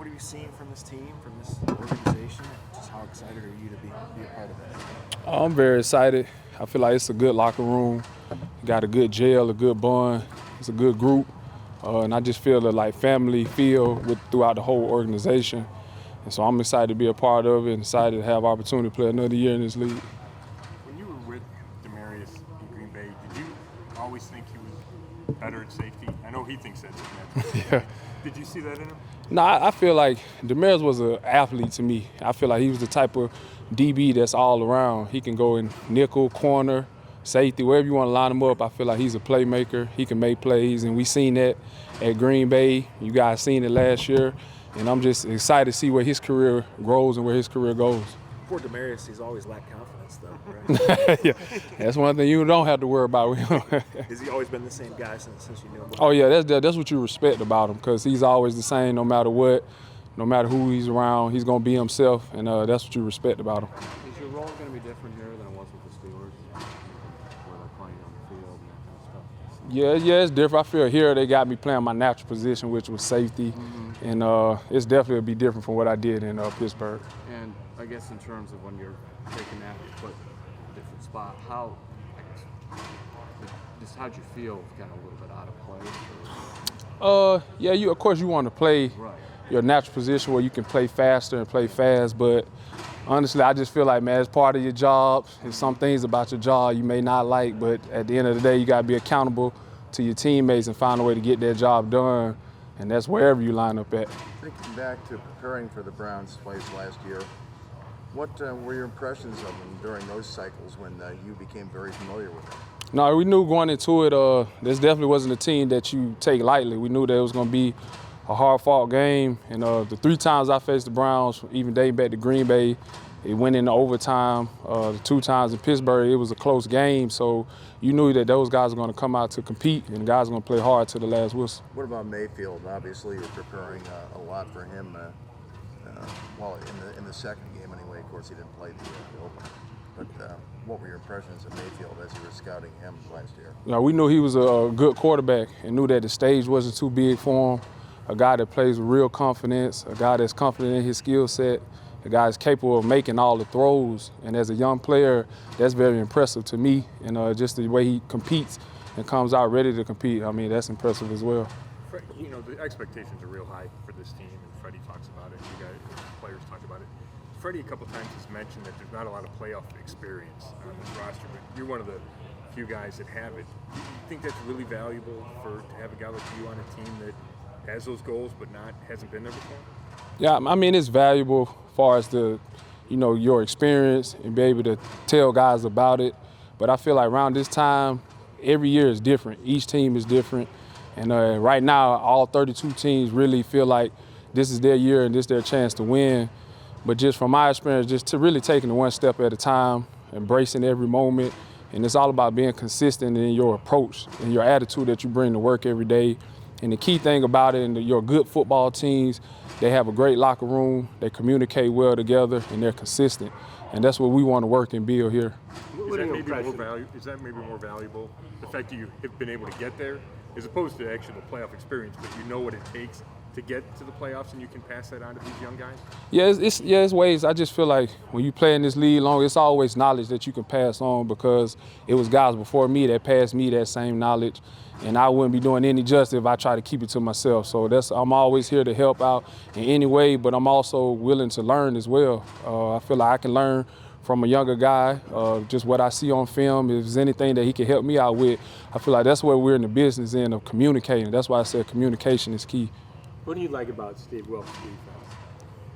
What have you seen from this team, from this organization? Just how excited are you to be a part of that? I'm very excited. I feel like it's a good locker room. Got a good jail, a good bond. It's a good group. And I just feel like family feel throughout the whole organization. And so I'm excited to be a part of it and excited to have opportunity to play another year in this league. When you were with Demaryius in Green Bay, did you always think he was better at safety? I know he thinks that's Yeah. Did you see that in him? No, I feel like Demaryius was an athlete to me. I feel like he was the type of DB that's all around. He can go in nickel, corner, safety, wherever you want to line him up. I feel like he's a playmaker. He can make plays, and we seen that at Green Bay. You guys seen it last year, and I'm just excited to see where his career grows and where his career goes. Poor Demaryius, he's always lacked confidence, though, right? Yeah, that's one thing you don't have to worry about. Has he always been the same guy since you knew him? Oh yeah, that's what you respect about him, because he's always the same no matter what, no matter who he's around. He's gonna be himself, and that's what you respect about him. Is your role going to be different here than it was with the Steelers, where they're playing on the field and that kind of stuff? Yeah, it's different. I feel here they got me playing my natural position, which was safety, and it's definitely be different from what I did in Pittsburgh. And I guess in terms of when you're taking that put a different spot, how, I guess, just how'd you feel kind of a little bit out of place? Yeah, of course you want to play Right. your natural position where you can play faster and play fast, but honestly, I just feel like, man, it's part of your job. There's some things about your job you may not like, but at the end of the day, you got to be accountable to your teammates and find a way to get that job done, and that's wherever you line up at. Thinking back to preparing for the Browns twice last year, what were your impressions of them during those cycles when you became very familiar with them? No, we knew going into it, this definitely wasn't a team that you take lightly. We knew that it was going to be a hard-fought game, and the 3 times I faced the Browns, even dating back to Green Bay, it went into overtime. The 2 times in Pittsburgh, it was a close game, so you knew that those guys were going to come out to compete, and the guys were going to play hard to the last whistle. What about Mayfield? Obviously, you're preparing a lot for him. Well, in the second game anyway. Of course, he didn't play the opener. But what were your impressions of Mayfield as you were scouting him last year? You know, we knew he was a good quarterback and knew that the stage wasn't too big for him. A guy that plays with real confidence, a guy that's confident in his skill set, a guy that's capable of making all the throws. And as a young player, that's very impressive to me. And just the way he competes and comes out ready to compete, I mean, that's impressive as well. You know, the expectations are real high for this team, and Freddie talks about it. You guys, players talk about it. Freddie a couple times has mentioned that there's not a lot of playoff experience on this roster, but you're one of the few guys that have it. Do you think that's really valuable to have a guy like you on a team that has those goals but hasn't been there before? Yeah, I mean, it's valuable as far as your experience and be able to tell guys about it. But I feel like around this time, every year is different. Each team is different. And right now, all 32 teams really feel like this is their year and this is their chance to win. But just from my experience, just to really taking it one step at a time, embracing every moment. And it's all about being consistent in your approach and your attitude that you bring to work every day. And the key thing about it, and your good football teams, they have a great locker room, they communicate well together, and they're consistent. And that's what we want to work and build here. Is that maybe more valuable, the fact that you have been able to get there, as opposed to actually the playoff experience, but you know what it takes to get to the playoffs and you can pass that on to these young guys? Yeah, it's ways. I just feel like when you play in this league long, it's always knowledge that you can pass on, because it was guys before me that passed me that same knowledge. And I wouldn't be doing any justice if I try to keep it to myself. So I'm always here to help out in any way, but I'm also willing to learn as well. I feel like I can learn from a younger guy, just what I see on film. If there's anything that he can help me out with, I feel like that's what we're in the business of communicating. That's why I said communication is key. What do you like about Steve Wilks' defense?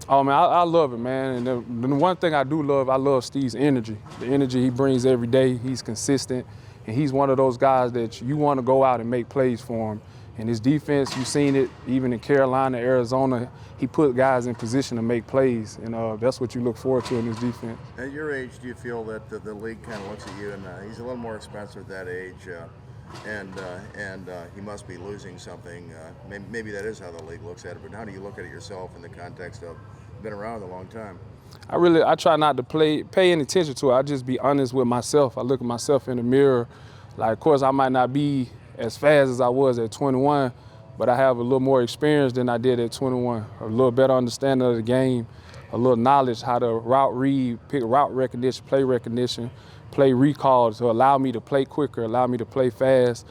Oh, man, I love it, man. And the one thing I love Steve's energy. The energy he brings every day. He's consistent. And he's one of those guys that you want to go out and make plays for him. And his defense, you've seen it even in Carolina, Arizona. He put guys in position to make plays, and that's what you look forward to in his defense. At your age, do you feel that the league kind of looks at you, and he's a little more expensive at that age, and he must be losing something? Maybe that is how the league looks at it, but how do you look at it yourself in the context of been around a long time? I try not to pay any attention to it. I just be honest with myself. I look at myself in the mirror. Like, of course, I might not be as fast as I was at 21, but I have a little more experience than I did at 21. A little better understanding of the game, a little knowledge how to route read, pick route recognition, play recall to allow me to play quicker, allow me to play fast,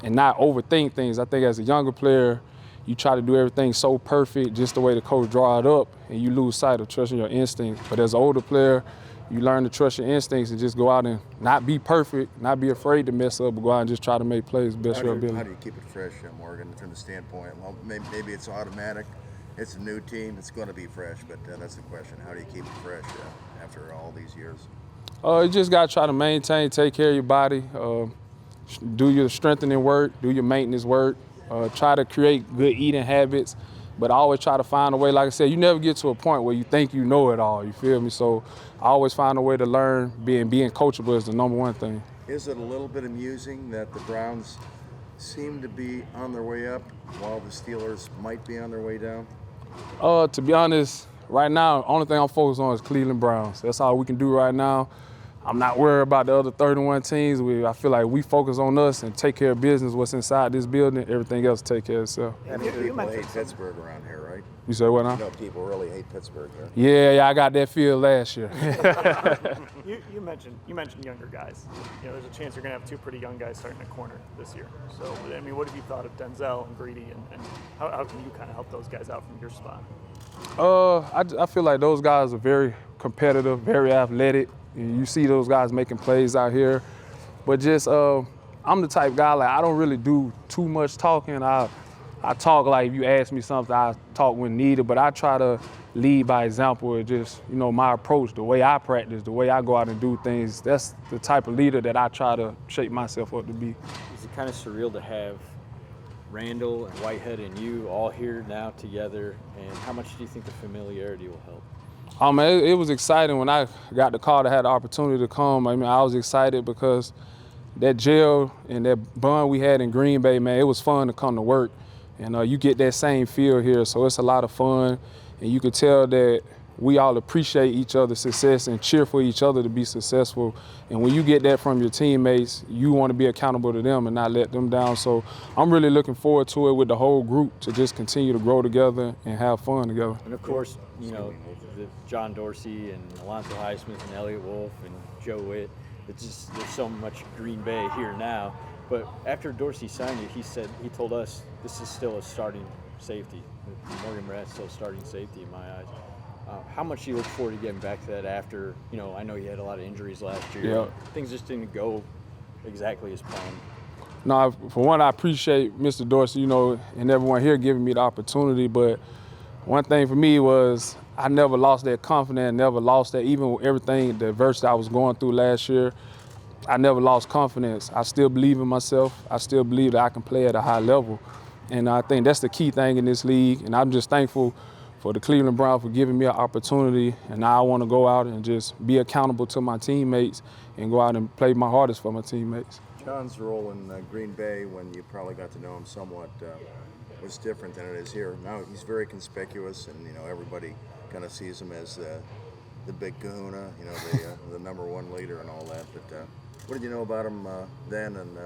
and not overthink things. I think as a younger player, you try to do everything so perfect, just the way the coach draw it up, and you lose sight of trusting your instincts. But as an older player, you learn to trust your instincts and just go out and not be perfect, not be afraid to mess up, but go out and just try to make plays best your How ability. do you keep it fresh, Morgan, from the standpoint? Well, maybe it's automatic. It's a new team. It's going to be fresh, but that's the question. How do you keep it fresh after all these years? You just got to try to maintain, take care of your body, do your strengthening work, do your maintenance work, try to create good eating habits, but I always try to find a way. Like I said, you never get to a point where you think you know it all, you feel me? So I always find a way to learn. Being coachable is the number one thing. Is it a little bit amusing that the Browns seem to be on their way up while the Steelers might be on their way down? To be honest, right now, the only thing I'm focused on is Cleveland Browns. That's all we can do right now. I'm not worried about the other 31 teams. I feel like we focus on us and take care of business, what's inside this building. Everything else take care of itself. And people hate Pittsburgh around here, right? You say what now? You know, people really hate Pittsburgh here. Yeah, I got that feel last year. You mentioned younger guys. You know, there's a chance you're going to have two pretty young guys starting at corner this year. So, I mean, what have you thought of Denzel and Greedy, and how can you kind of help those guys out from your spot? I feel like those guys are very competitive, very athletic. You see those guys making plays out here. But just, I'm the type guy, like, I don't really do too much talking. I talk like if you ask me something, I talk when needed, but I try to lead by example of just, you know, my approach, the way I practice, the way I go out and do things. That's the type of leader that I try to shape myself up to be. Is it kind of surreal to have Randall and Whitehead and you all here now together, and how much do you think the familiarity will help? It was exciting when I got the call to have the opportunity to come. I mean, I was excited because that jail and that bond we had in Green Bay, man, it was fun to come to work. And you get that same feel here, so it's a lot of fun. And you can tell that we all appreciate each other's success and cheer for each other to be successful. And when you get that from your teammates, you want to be accountable to them and not let them down. So I'm really looking forward to it with the whole group to just continue to grow together and have fun together. And of course, you know, John Dorsey and Alonzo Highsmith and Elliott Wolf and Joe Witt, there's so much Green Bay here now. But after Dorsey signed you, he told us this is still a starting safety. Morgan Barrett's still starting safety in my eyes. How much do you look forward to getting back to that after, you know, I know you had a lot of injuries last year. Yeah. Things just didn't go exactly as planned. No, for one, I appreciate Mr. Dorsey, you know, and everyone here giving me the opportunity. But one thing for me was I never lost that confidence, never lost that, even with everything, the adversity I was going through last year. I never lost confidence. I still believe in myself. I still believe that I can play at a high level. And I think that's the key thing in this league. And I'm just thankful for the Cleveland Browns for giving me an opportunity. And now I want to go out and just be accountable to my teammates and go out and play my hardest for my teammates. John's role in Green Bay, when you probably got to know him somewhat, was different than it is here. Now he's very conspicuous, and you know everybody kind of sees him as the big kahuna, you know, the number one leader and all that. But what did you know about him then, and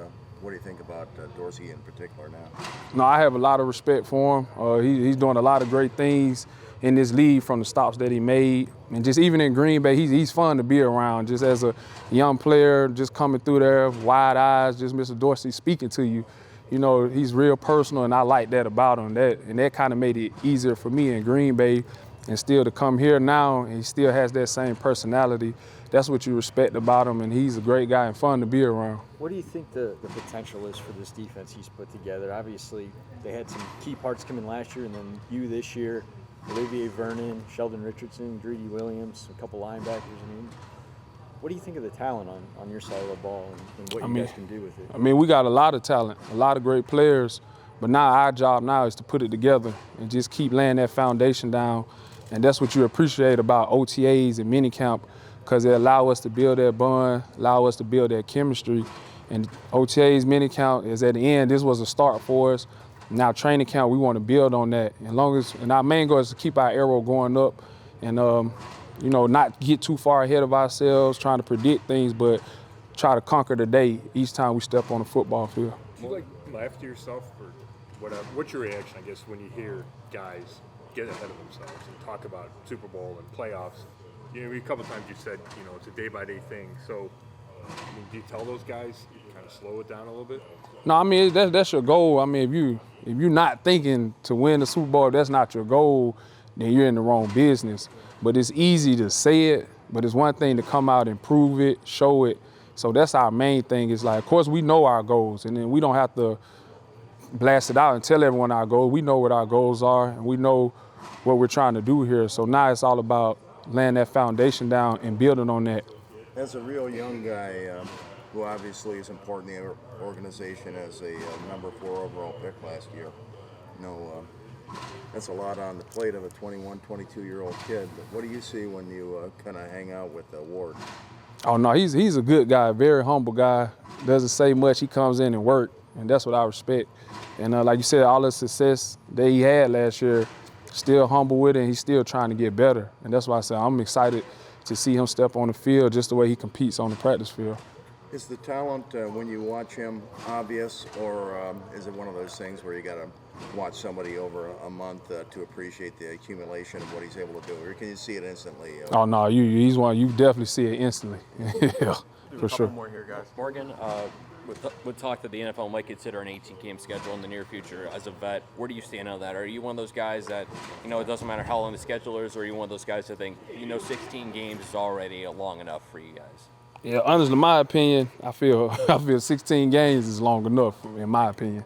what do you think about Dorsey in particular now? No, I have a lot of respect for him. He's doing a lot of great things in this league from the stops that he made. And just even in Green Bay, he's fun to be around. Just as a young player, just coming through there, wide eyes, just Mr. Dorsey speaking to you. You know, he's real personal, and I like that about him. That kind of made it easier for me in Green Bay, and still to come here now, and he still has that same personality. That's what you respect about him, and he's a great guy and fun to be around. What do you think the potential is for this defense he's put together? Obviously, they had some key parts coming last year, and then you this year, Olivier Vernon, Sheldon Richardson, Greedy Williams, a couple linebackers. I mean, what do you think of the talent on your side of the ball and what you guys can do with it? I mean, we got a lot of talent, a lot of great players, but now our job now is to put it together and just keep laying that foundation down. And that's what you appreciate about OTAs and minicamp, because they allow us to build that bond, allow us to build that chemistry. And OTAs, minicamp is at the end. This was a start for us. Now training camp, we want to build on that. And our main goal is to keep our arrow going up and, you know, not get too far ahead of ourselves, trying to predict things, but try to conquer the day each time we step on the football field. Do you laugh to yourself for What's your reaction, I guess, when you hear guys get ahead of themselves and talk about Super Bowl and playoffs? You know, a couple times you said, you know, it's a day-by-day thing. So, I mean, do you tell those guys kind of slow it down a little bit? No, I mean that's your goal. I mean, if you're not thinking to win the Super Bowl, if that's not your goal, then you're in the wrong business. But it's easy to say it, but it's one thing to come out and prove it, show it. So that's our main thing. Is like, of course, we know our goals, and then we don't have to blast it out and tell everyone our goals. We know what our goals are, and we know what we're trying to do here. So now it's all about laying that foundation down and building on that. As a real young guy, who obviously is important in the organization as a number 4 overall pick last year, you know, that's a lot on the plate of a 21, 22-year-old kid. But what do you see when you kind of hang out with Ward? Oh, no, he's a good guy, very humble guy. Doesn't say much. He comes in and work, and that's what I respect. And like you said, all the success that he had last year, still humble with it, and he's still trying to get better. And that's why I said I'm excited to see him step on the field just the way he competes on the practice field. Is the talent, when you watch him, obvious, or is it one of those things where you got to watch somebody over a month to appreciate the accumulation of what he's able to do? Or can you see it instantly? Oh, no, he's one. You definitely see it instantly. Yeah, for sure. More here, guys. Morgan, with talk that the NFL might consider an 18-game schedule in the near future, as a vet, where do you stand on that? Are you one of those guys that, you know, it doesn't matter how long the schedule is, or are you one of those guys that think, you know, 16 games is already long enough for you guys? Yeah, honestly, in my opinion, I feel 16 games is long enough, in my opinion.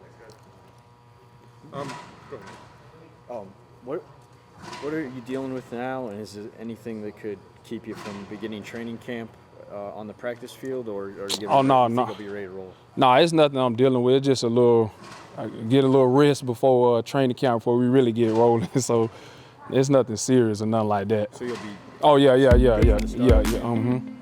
What are you dealing with now, and is there anything that could keep you from beginning training camp on the practice field, or you think you'll be ready to roll? No, it's nothing I'm dealing with. It's just a little, get a little rest before training camp before we really get rolling. So it's nothing serious or nothing like that. So you'll be. Oh yeah. Mm-hmm.